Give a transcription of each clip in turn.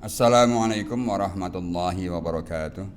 Assalamualaikum warahmatullahi wabarakatuh.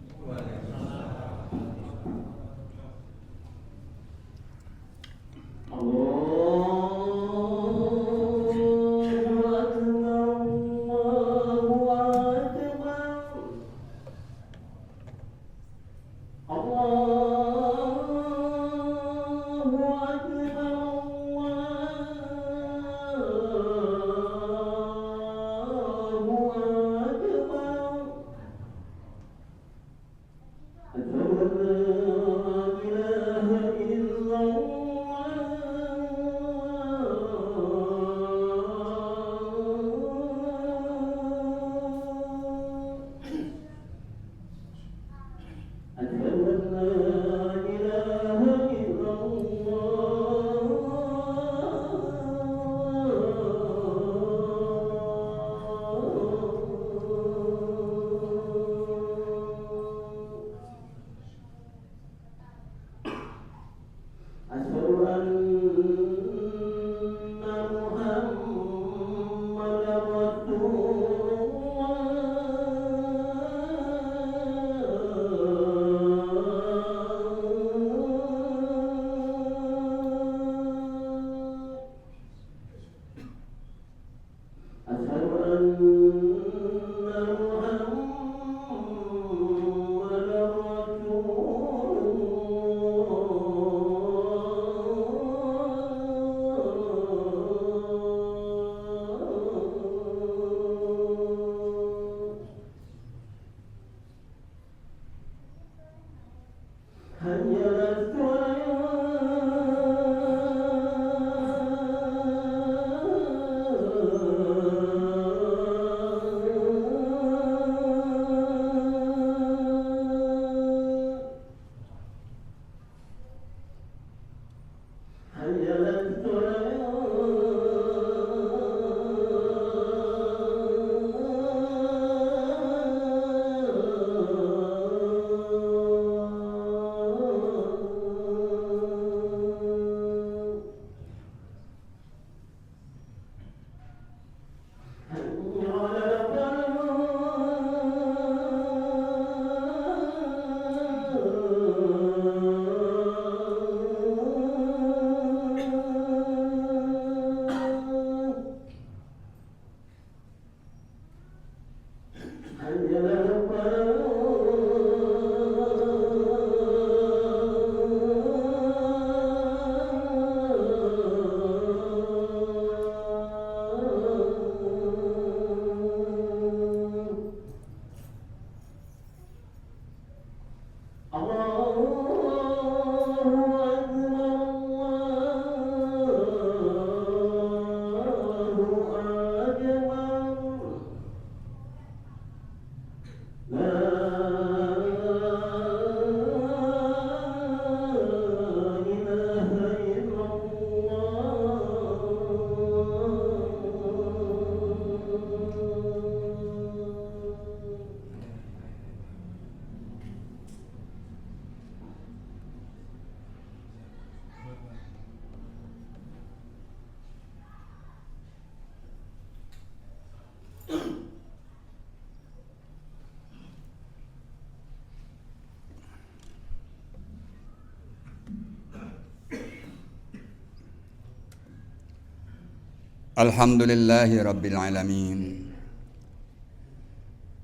Alhamdulillahi rabbil alamin.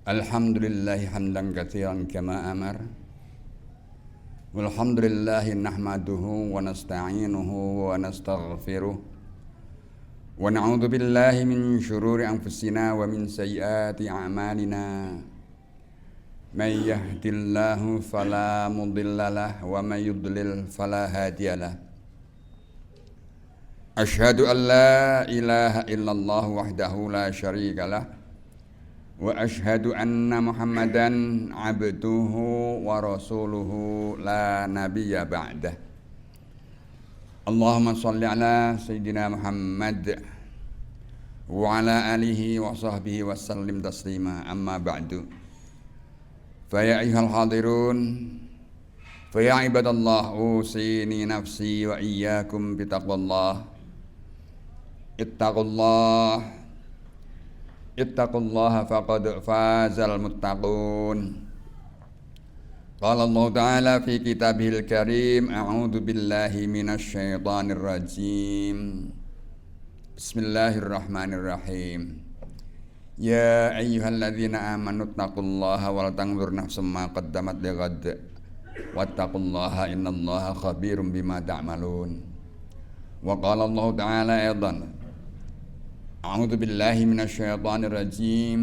Alhamdulillahi hamdan katsiran kama amar. Walhamdulillahi nahmaduhu wa nasta'inuhu wa nastaghfiruh. Wa na'udzu billahi min syururi anfusina wa min sayyiati a'malina. May yahdihillahu fala mudhillalah wa may yudlil fala hadiyalah. Asyhadu an la ilaha illallah wahdahu la syarika lah wa asyhadu anna Muhammadan abduhu wa rasuluhu la nabiyya ba'dah. Allahumma shalli ala sayyidina Muhammad wa ala alihi wa sahbihi wa sallim taslima, amma ba'du. Fa ya ayyuhal hadirun, fa ya ibadallah, usini nafsi wa iyyakum bitaqwallah. Ittaqullah ittaqullaha faqad fazal muttaqun. Qala Allah Ta'ala fi kitabihil karim, a'udzu billahi minasy syaithanir rajim. Bismillahirrahmanirrahim. Ya ayyuhalladzina amanu taqullaha wal tanzur nafsum ma qaddamat lighad wattaqullaha innallaha khabirum bima ta'malun. Wa qala Allah Ta'ala aidan, a'udzu billahi minasyaitonir rajim.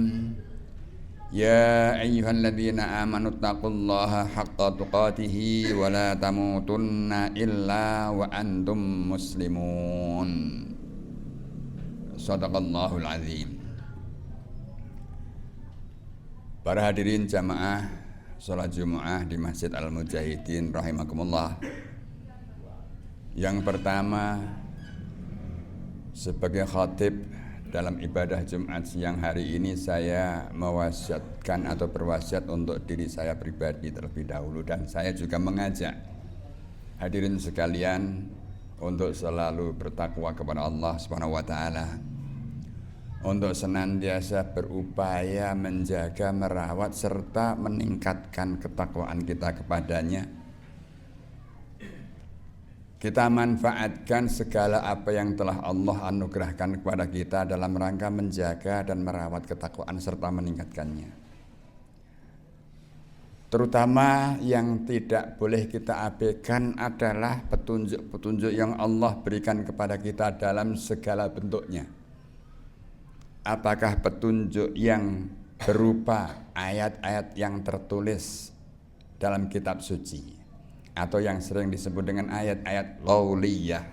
Ya ayyuhalladzina amanu taqullaha haqqa tuqatih wa la tamutunna illa wa antum muslimun. Shadaqallahul azim. Para hadirin jamaah sholat Jumat di Masjid Al-Mujahidin rahimakumullah. Yang pertama, sebagai khatib dalam ibadah Jumat siang hari ini, saya mewasiatkan atau berwasiat untuk diri saya pribadi terlebih dahulu, dan saya juga mengajak hadirin sekalian untuk selalu bertakwa kepada Allah Subhanahu wa taala, untuk senantiasa berupaya menjaga, merawat, serta meningkatkan ketakwaan kita kepadanya. Kita manfaatkan segala apa yang telah Allah anugerahkan kepada kita dalam rangka menjaga dan merawat ketakwaan serta meningkatkannya. Terutama yang tidak boleh kita abaikan adalah petunjuk-petunjuk yang Allah berikan kepada kita dalam segala bentuknya. Apakah petunjuk yang berupa ayat-ayat yang tertulis dalam kitab suci, atau yang sering disebut dengan ayat-ayat qauliyah,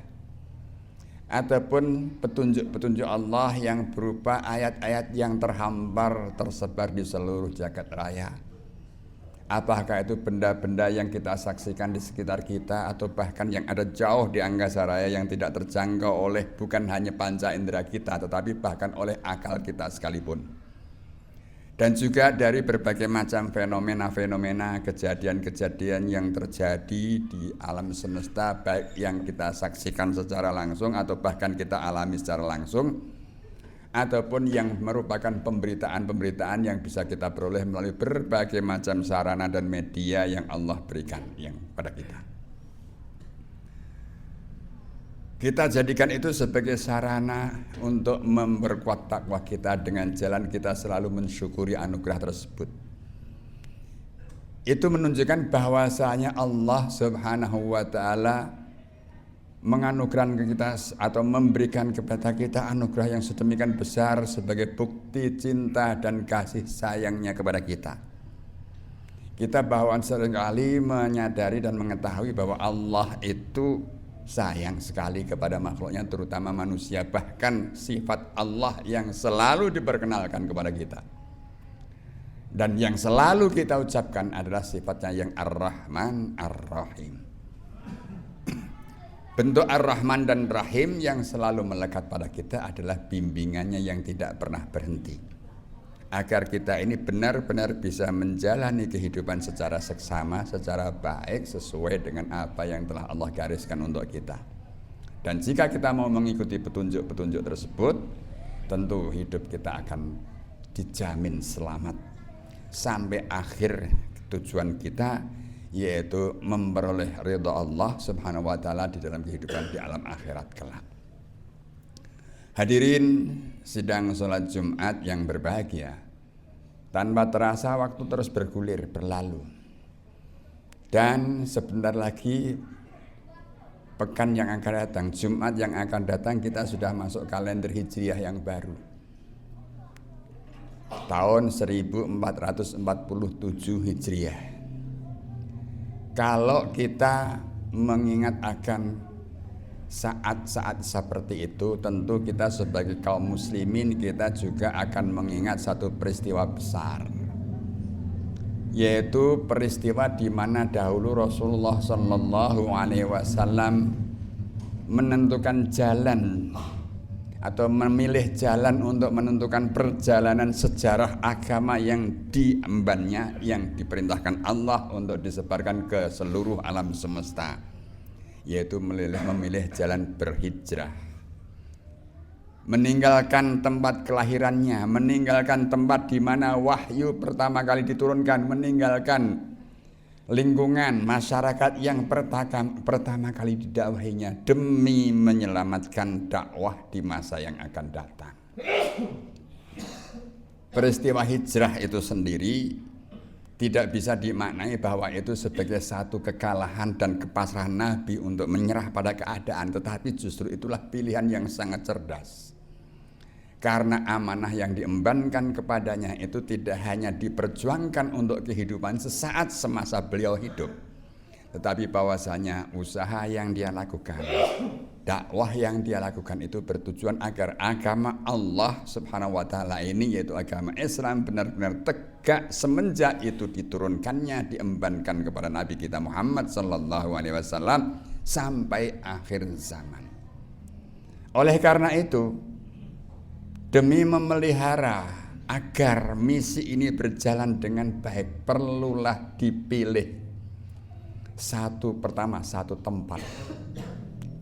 ataupun petunjuk-petunjuk Allah yang berupa ayat-ayat yang terhampar tersebar di seluruh jagat raya. Apakah itu benda-benda yang kita saksikan di sekitar kita, atau bahkan yang ada jauh di angkasa raya yang tidak terjangkau oleh bukan hanya panca indera kita, tetapi bahkan oleh akal kita sekalipun. Dan juga dari berbagai macam fenomena-fenomena, kejadian-kejadian yang terjadi di alam semesta, baik yang kita saksikan secara langsung atau bahkan kita alami secara langsung, ataupun yang merupakan pemberitaan-pemberitaan yang bisa kita peroleh melalui berbagai macam sarana dan media yang Allah berikan yang pada kita. Kita jadikan itu sebagai sarana untuk memperkuat takwa kita dengan jalan kita selalu mensyukuri anugerah tersebut. Itu menunjukkan bahwasanya Allah Subhanahu wa taala menganugerahkan kita atau memberikan kepada kita anugerah yang sedemikian besar sebagai bukti cinta dan kasih sayangnya kepada kita. Kita bahkan seringkali menyadari dan mengetahui bahwa Allah itu sayang sekali kepada makhluknya, terutama manusia. Bahkan sifat Allah yang selalu diperkenalkan kepada kita dan yang selalu kita ucapkan adalah sifatnya yang Ar-Rahman Ar-Rahim. Bentuk Ar-Rahman dan Rahim yang selalu melekat pada kita adalah bimbingannya yang tidak pernah berhenti, agar kita ini benar-benar bisa menjalani kehidupan secara seksama, secara baik, sesuai dengan apa yang telah Allah gariskan untuk kita. Dan jika kita mau mengikuti petunjuk-petunjuk tersebut, tentu hidup kita akan dijamin selamat sampai akhir tujuan kita, yaitu memperoleh ridha Allah Subhanahu wa taala di dalam kehidupan di alam akhirat kelak. Hadirin sidang sholat Jumat yang berbahagia, tanpa terasa waktu terus bergulir berlalu, dan sebentar lagi pekan yang akan datang, Jumat yang akan datang, kita sudah masuk kalender Hijriah yang baru, tahun 1447 Hijriah. Kalau kita mengingat akan saat-saat seperti itu, tentu kita sebagai kaum muslimin kita juga akan mengingat satu peristiwa besar, yaitu peristiwa di mana dahulu Rasulullah Shallallahu Alaihi Wasallam menentukan jalan atau memilih jalan untuk menentukan perjalanan sejarah agama yang diembannya, yang diperintahkan Allah untuk disebarkan ke seluruh alam semesta, yaitu memilih jalan berhijrah. meninggalkan tempat kelahirannya, meninggalkan tempat di mana wahyu pertama kali diturunkan, meninggalkan lingkungan masyarakat yang pertama kali didakwahinya demi menyelamatkan dakwah di masa yang akan datang. Peristiwa hijrah itu sendiri tidak bisa dimaknai bahwa itu sebagai satu kekalahan dan kepasrahan Nabi untuk menyerah pada keadaan, tetapi justru itulah pilihan yang sangat cerdas. Karena amanah yang diembankan kepadanya itu tidak hanya diperjuangkan untuk kehidupan sesaat semasa beliau hidup, tetapi bahwasanya usaha yang dia lakukan, dakwah yang dia lakukan itu bertujuan agar agama Allah Subhanahu wa taala ini, yaitu agama Islam, benar-benar tegak semenjak itu diturunkannya, diembankan kepada Nabi kita Muhammad sallallahu alaihi wasallam sampai akhir zaman. Oleh karena itu, demi memelihara agar misi ini berjalan dengan baik, perlulah dipilih satu tempat.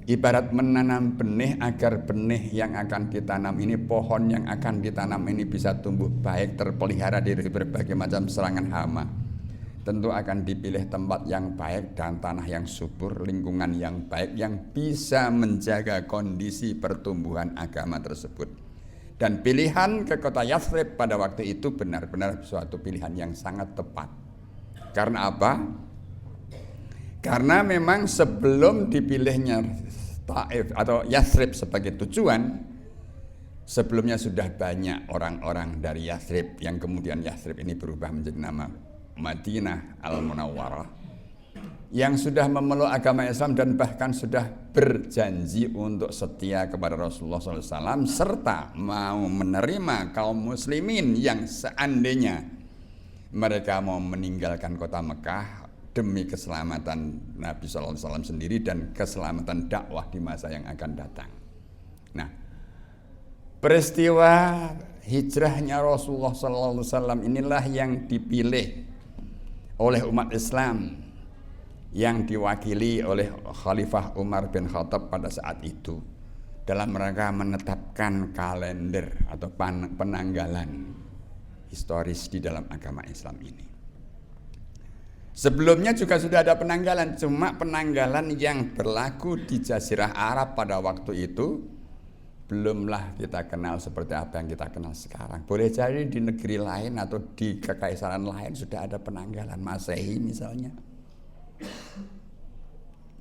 Ibarat menanam benih, agar benih yang akan ditanam ini, pohon yang akan ditanam ini bisa tumbuh baik, terpelihara dari berbagai macam serangan hama. Tentu akan dipilih tempat yang baik dan tanah yang subur, lingkungan yang baik yang bisa menjaga kondisi pertumbuhan agama tersebut. Dan pilihan ke kota Yathrib pada waktu itu benar-benar suatu pilihan yang sangat tepat. Karena apa? Karena memang sebelum dipilihnya Taif atau Yathrib sebagai tujuan, sebelumnya sudah banyak orang-orang dari Yathrib yang kemudian Yathrib ini berubah menjadi nama Madinah Al-Munawwarah, yang sudah memeluk agama Islam dan bahkan sudah berjanji untuk setia kepada Rasulullah SAW serta mau menerima kaum muslimin yang seandainya mereka mau meninggalkan kota Mekah demi keselamatan Nabi SAW sendiri dan keselamatan dakwah di masa yang akan datang. Nah, peristiwa hijrahnya Rasulullah SAW inilah yang dipilih oleh umat Islam yang diwakili oleh Khalifah Umar bin Khattab pada saat itu dalam rangka menetapkan kalender atau penanggalan historis di dalam agama Islam ini. Sebelumnya juga sudah ada penanggalan, cuma penanggalan yang berlaku di Jazirah Arab pada waktu itu belumlah kita kenal seperti apa yang kita kenal sekarang. Boleh jadi di negeri lain atau di kekaisaran lain sudah ada penanggalan Masehi misalnya.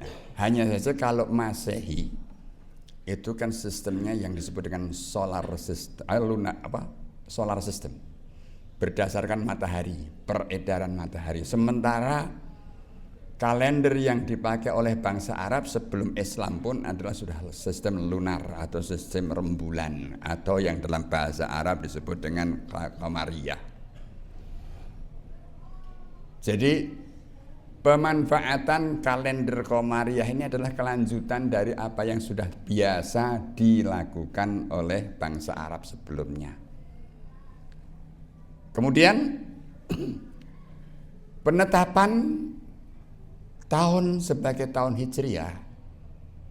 Nah, hanya saja kalau Masehi itu kan sistemnya yang disebut dengan solar system, berdasarkan matahari, peredaran matahari. Sementara kalender yang dipakai oleh bangsa Arab sebelum Islam pun adalah sudah sistem lunar atau sistem rembulan, atau yang dalam bahasa Arab disebut dengan qamariyah. Jadi pemanfaatan kalender Qamariyah ini adalah kelanjutan dari apa yang sudah biasa dilakukan oleh bangsa Arab sebelumnya. Kemudian penetapan tahun sebagai tahun Hijriah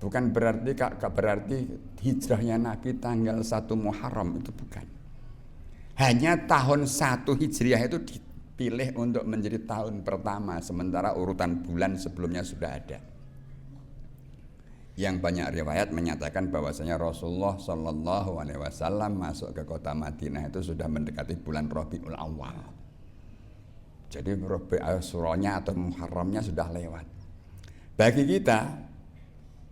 bukan berarti hijrahnya Nabi tanggal 1 Muharram, itu bukan. Hanya tahun 1 Hijriah itu pilih untuk menjadi tahun pertama, sementara urutan bulan sebelumnya sudah ada. Yang banyak riwayat menyatakan bahwasanya Rasulullah Shallallahu Alaihi Wasallam masuk ke kota Madinah itu sudah mendekati bulan Rabiul Awal. Jadi Rabiul Surahnya atau Muharramnya sudah lewat. Bagi kita,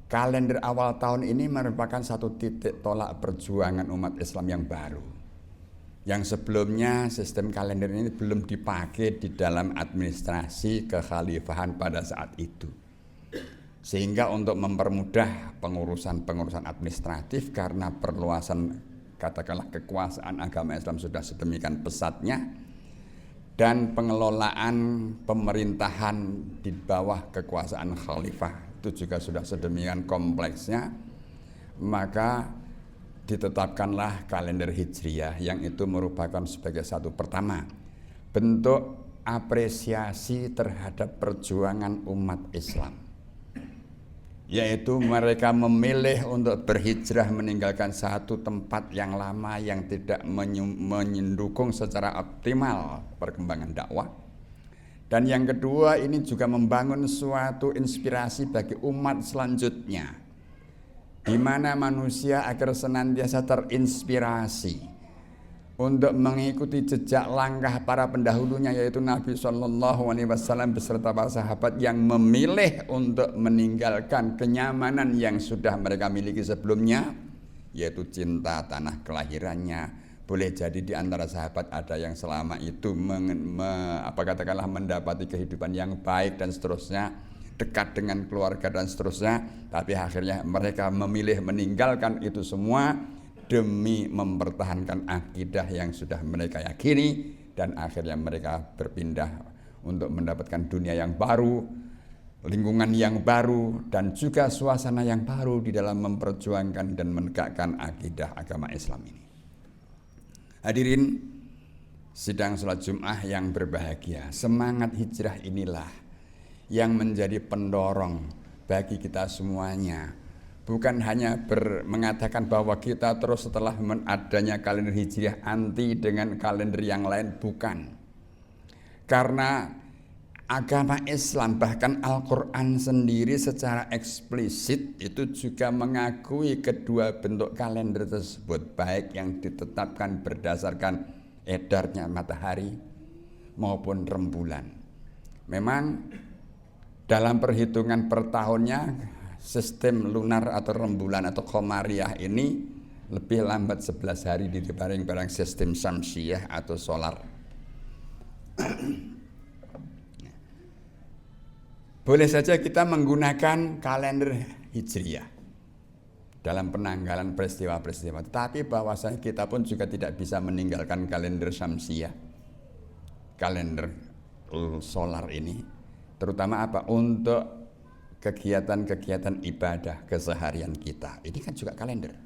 kalender awal tahun ini merupakan satu titik tolak perjuangan umat Islam yang baru. Yang sebelumnya sistem kalender ini belum dipakai di dalam administrasi kekhalifahan pada saat itu. Sehingga untuk mempermudah pengurusan administratif karena perluasan katakanlah kekuasaan agama Islam sudah sedemikian pesatnya, dan pengelolaan pemerintahan di bawah kekuasaan khalifah itu juga sudah sedemikian kompleksnya, maka ditetapkanlah kalender Hijriah yang itu merupakan sebagai satu pertama bentuk apresiasi terhadap perjuangan umat Islam yaitu mereka memilih untuk berhijrah meninggalkan satu tempat yang lama yang tidak mendukung secara optimal perkembangan dakwah. Dan yang kedua, ini juga membangun suatu inspirasi bagi umat selanjutnya, di mana manusia agar senantiasa terinspirasi untuk mengikuti jejak langkah para pendahulunya, yaitu Nabi Shallallahu Alaihi Wasallam beserta para sahabat yang memilih untuk meninggalkan kenyamanan yang sudah mereka miliki sebelumnya, yaitu cinta tanah kelahirannya. Boleh jadi di antara sahabat ada yang selama itu mendapati kehidupan yang baik dan seterusnya, dekat dengan keluarga dan seterusnya, tapi akhirnya mereka memilih meninggalkan itu semua demi mempertahankan akidah yang sudah mereka yakini, dan akhirnya mereka berpindah untuk mendapatkan dunia yang baru, lingkungan yang baru, dan juga suasana yang baru di dalam memperjuangkan dan menegakkan akidah agama Islam ini. Hadirin sidang sholat Jum'ah yang berbahagia, semangat hijrah inilah yang menjadi pendorong bagi kita semuanya. Bukan hanya mengatakan bahwa kita terus setelah adanya kalender hijriah anti dengan kalender yang lain, bukan. Karena agama Islam, bahkan Al-Quran sendiri secara eksplisit itu juga mengakui kedua bentuk kalender tersebut, baik yang ditetapkan berdasarkan edarnya matahari maupun rembulan. Memang dalam perhitungan per tahunnya, sistem lunar atau rembulan atau komariah ini lebih lambat 11 hari dibanding sistem syamsiyah atau solar. Boleh saja kita menggunakan kalender hijriyah dalam penanggalan peristiwa-peristiwa, tetapi bahwasanya kita pun juga tidak bisa meninggalkan kalender syamsiyah, kalender solar ini, terutama apa? Untuk kegiatan-kegiatan ibadah keseharian kita. Ini kan juga kalender.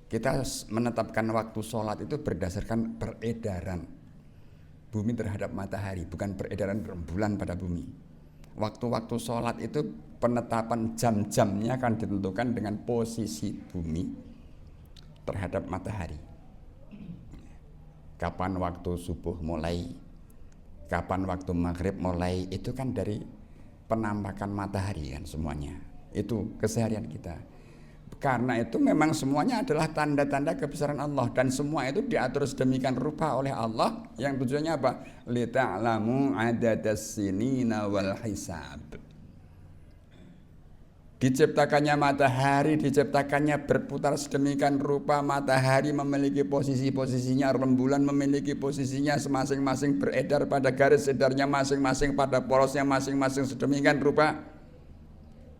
Kita menetapkan waktu sholat itu berdasarkan peredaran bumi terhadap matahari, bukan peredaran rembulan pada bumi. Waktu-waktu sholat itu penetapan jam-jamnya akan ditentukan dengan posisi bumi terhadap matahari. Kapan waktu subuh mulai, kapan waktu maghrib mulai, itu kan dari penampakan matahari kan semuanya. Itu keseharian kita. Karena itu memang semuanya adalah tanda-tanda kebesaran Allah, dan semua itu diatur sedemikian rupa oleh Allah yang tujuannya apa? Lita'lamu adadas sinina wal hisab. Diciptakannya matahari, diciptakannya berputar sedemikian rupa, matahari memiliki posisi-posisinya, rembulan memiliki posisinya masing-masing, beredar pada garis edarnya masing-masing, pada porosnya masing-masing sedemikian rupa.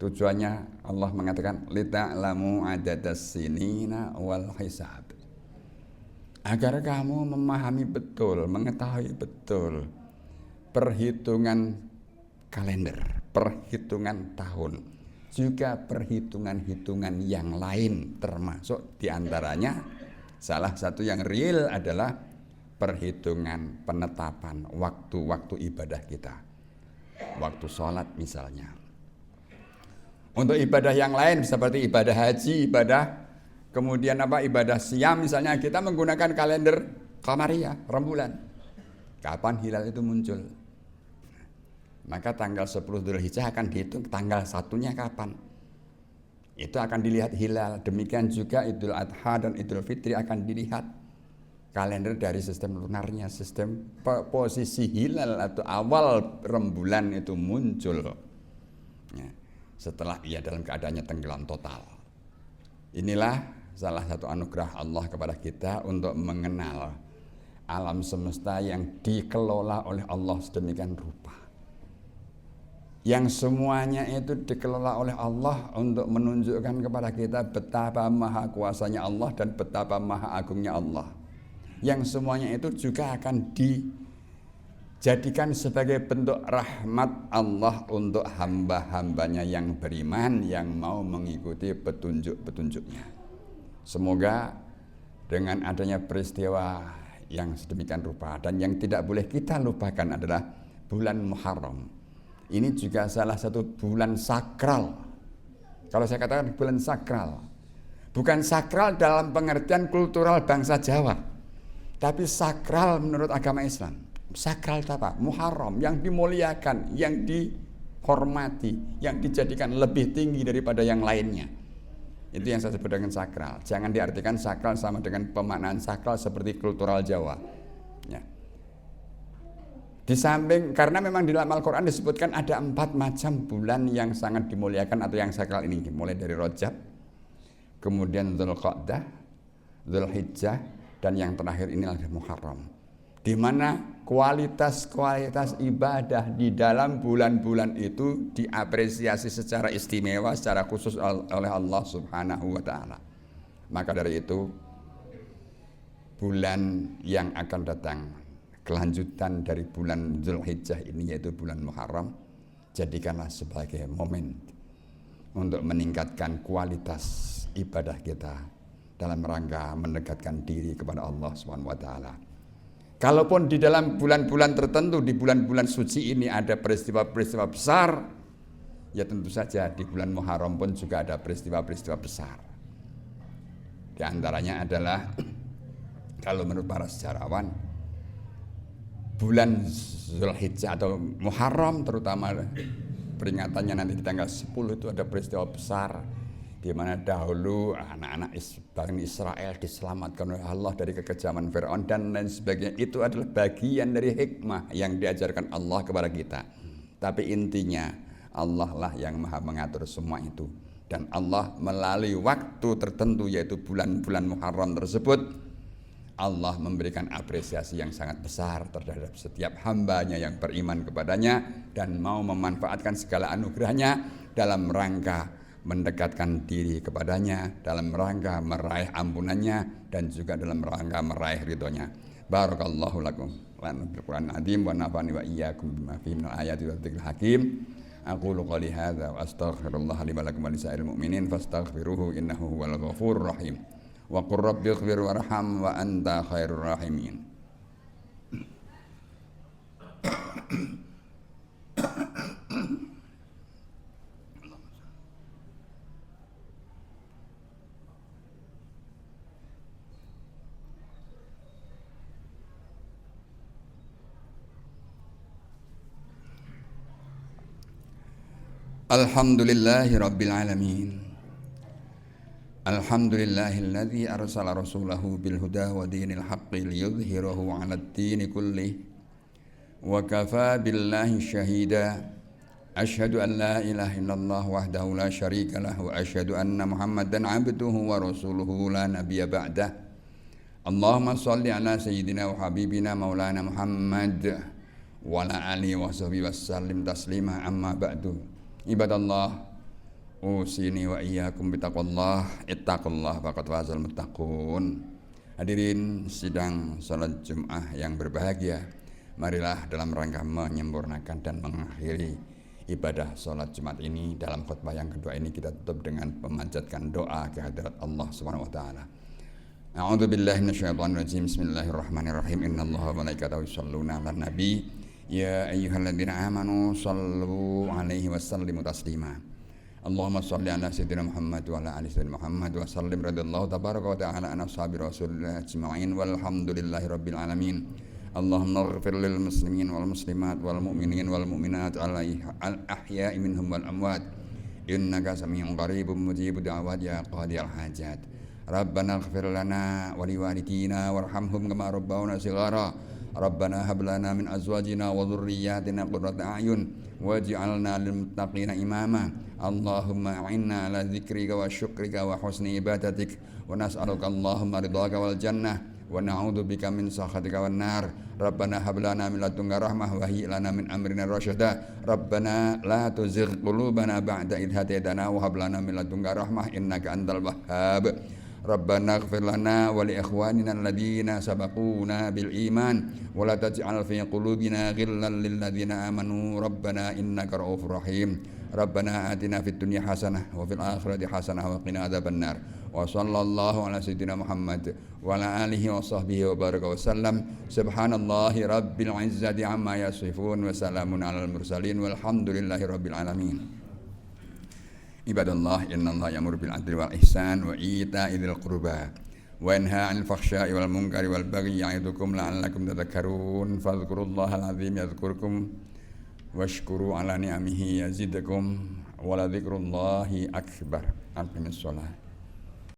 Tujuannya Allah mengatakan lita'lamu adadas sinina wal hisab, agar kamu memahami betul, mengetahui betul perhitungan kalender, perhitungan tahun, juga perhitungan-hitungan yang lain, termasuk diantaranya salah satu yang real adalah perhitungan penetapan waktu-waktu ibadah kita, waktu sholat misalnya. Untuk ibadah yang lain seperti ibadah haji, kemudian ibadah siam misalnya, kita menggunakan kalender qamariyah, rembulan. Kapan hilal itu muncul? Maka tanggal 10 Dzulhijjah akan dihitung tanggal 1-nya kapan. Itu akan dilihat hilal. Demikian juga Idul Adha dan Idul Fitri akan dilihat kalender dari sistem lunarnya, sistem posisi hilal atau awal rembulan itu muncul. Ya, setelah ia dalam keadaannya tenggelam total. Inilah salah satu anugerah Allah kepada kita untuk mengenal alam semesta yang dikelola oleh Allah sedemikian rupa, yang semuanya itu dikelola oleh Allah untuk menunjukkan kepada kita betapa maha kuasanya Allah dan betapa maha agungnya Allah, yang semuanya itu juga akan dijadikan sebagai bentuk rahmat Allah untuk hamba-hambanya yang beriman, yang mau mengikuti petunjuk-petunjuknya. Semoga dengan adanya peristiwa yang sedemikian rupa, dan yang tidak boleh kita lupakan adalah bulan Muharram. Ini juga salah satu bulan sakral Kalau saya katakan bulan sakral, bukan sakral dalam pengertian kultural bangsa Jawa, tapi sakral menurut agama Islam. Sakral itu apa? Muharram, yang dimuliakan, yang dihormati, yang dijadikan lebih tinggi daripada yang lainnya. Itu yang saya sebut dengan sakral. Jangan diartikan sakral sama dengan pemaknaan sakral seperti kultural Jawa. Ya. Di samping, karena memang di dalam Al-Quran disebutkan ada 4 macam bulan yang sangat dimuliakan atau yang sakral ini, mulai dari Rajab, kemudian Dzulqa'dah, Dzulhijjah, dan yang terakhir ini adalah Muharram, di mana kualitas ibadah di dalam bulan-bulan itu diapresiasi secara istimewa, secara khusus oleh Allah Subhanahu wa Ta'ala. Maka dari itu, bulan yang akan datang, kelanjutan dari bulan Dzulhijjah ini yaitu bulan Muharram, jadikanlah sebagai momen untuk meningkatkan kualitas ibadah kita dalam rangka mendekatkan diri kepada Allah Subhanahu wa Ta'ala. Kalaupun di dalam bulan-bulan tertentu, di bulan-bulan suci ini ada peristiwa-peristiwa besar, ya tentu saja di bulan Muharram pun juga ada peristiwa-peristiwa besar. Di antaranya adalah kalau menurut para sejarawan, bulan Dzulhijjah atau Muharram terutama peringatannya nanti di tanggal 10 itu ada peristiwa besar di mana dahulu anak-anak Bani Israel diselamatkan oleh Allah dari kekejaman Firaun dan lain sebagainya. Itu adalah bagian dari hikmah yang diajarkan Allah kepada kita. Tapi intinya Allah lah yang maha mengatur semua itu. Dan Allah melalui waktu tertentu yaitu bulan-bulan Muharram tersebut, Allah memberikan apresiasi yang sangat besar terhadap setiap hambanya yang beriman kepadanya dan mau memanfaatkan segala anugerahnya dalam rangka mendekatkan diri kepadanya, dalam rangka meraih ampunannya dan juga dalam rangka meraih ridhonya. Barakallahu lakum wa bil Qur'an azim wa nafa'ani wa iyyakum bima fihi minal ayati wa dzikril hakim. Aqulu qali hadza wa astaghfirullah li wa lakum wa lisa'il mu'minin fastaghfiruhu innahu huwal ghafurur rahim. Wa qur rabbighfir warham wa anta khairur rahimin. Alhamdulillahi rabbil alamin. Alhamdulillahilladzi arsala rasulahu bil huda wa dinil haqqi liyudhhirahu 'alad dini kullih wa kafa billahi syahida. Asyhadu an la ilaha illallah wahdahu la syarika lah wa asyhadu anna Muhammadan 'abduhu wa rasuluhu la nabiyya ba'dah. Allahumma shalli ala sayyidina wa habibina maulana Muhammad wa ala alihi wa sahbihi wasallim taslima amma ba'du. Ibadallah, usini wa iyyakum bitaqwallah, ittaqullah faqad fazal muttaqun. Hadirin sidang salat Jumat yang berbahagia, marilah dalam rangka menyempurnakan dan mengakhiri ibadah salat Jumat ini, dalam khutbah yang kedua ini kita tutup dengan memanjatkan doa kehadirat Allah Subhanahu wa taala. A'udzu billahi minasyaitonir rajim. Bismillahirrahmanirrahim. Innallaha wa malaikatahu yusholluna 'alan nabi. Ya ayyuhalladzina amanu shallu 'alaihi wa sallimu taslima. Allahumma shalli ala sayyidina Muhammad wa ala ali sayyidina Muhammad wa sallim radhiyallahu tabaraka wa ta'ala an ashabi Rasulillah ajma'in walhamdulillahi rabbil alamin. Allahumma ighfir lil muslimin wal muslimat wal mu'minin wal mu'minat al ahya'i minhum wal amwat innaka samii'un qaribun mujibud da'awat ya qadiyal hajat. Rabbana ighfir lana wa liwalidina warhamhum kama rabbawna shighara. Rabbana hab lana min azwajina wa dhurriyyatina qurrata a'yun waj'alna lil muttaqina imama. Allahumma a'inna ala dzikrika wa syukrika wa husni ibadatik wa nas'aluka Allahumma ridhaka wal jannah wa na'udzu bika min sakhatika wan nar. Rabbana hab lana min ladunka rahmah wa hayyi lana min amrina rasyada. Rabbana la tuzigh qulubana ba'da idh hadaytana wa hab lana min ladunka rahmah innaka antal wahhab. Rabbana ighfir lana wa li ikhwanina alladziina sabaquna bil iman wa la taj'al fi qulubina ghillan lil ladzina amanu rabbana innaka ra'ufur rahim. Rabbana atina fid dunya hasanah wa fil akhirati hasanah wa qina adzabannar. Wa sallallahu ala sayyidina Muhammad wa ala alihi wa sahbihi wa baraka wa sallam. Subhanallahi rabbil izzati amma yasifun wa salamun alal mursalin walhamdulillahi rabbil alamin. Ibadallah, innallaha ya'muru bil 'adli wal ihsan wa ita'i dzil qurba wa yanha 'anil fakhsya'i wal munkari wal baghi ya'idukum la'allakum tadhakkarun. Fadhkurullahal 'azim yadhkurkum washkuru 'ala ni'amihi yazidkum wa la dzikrullahi akbar. Aqimis shalah.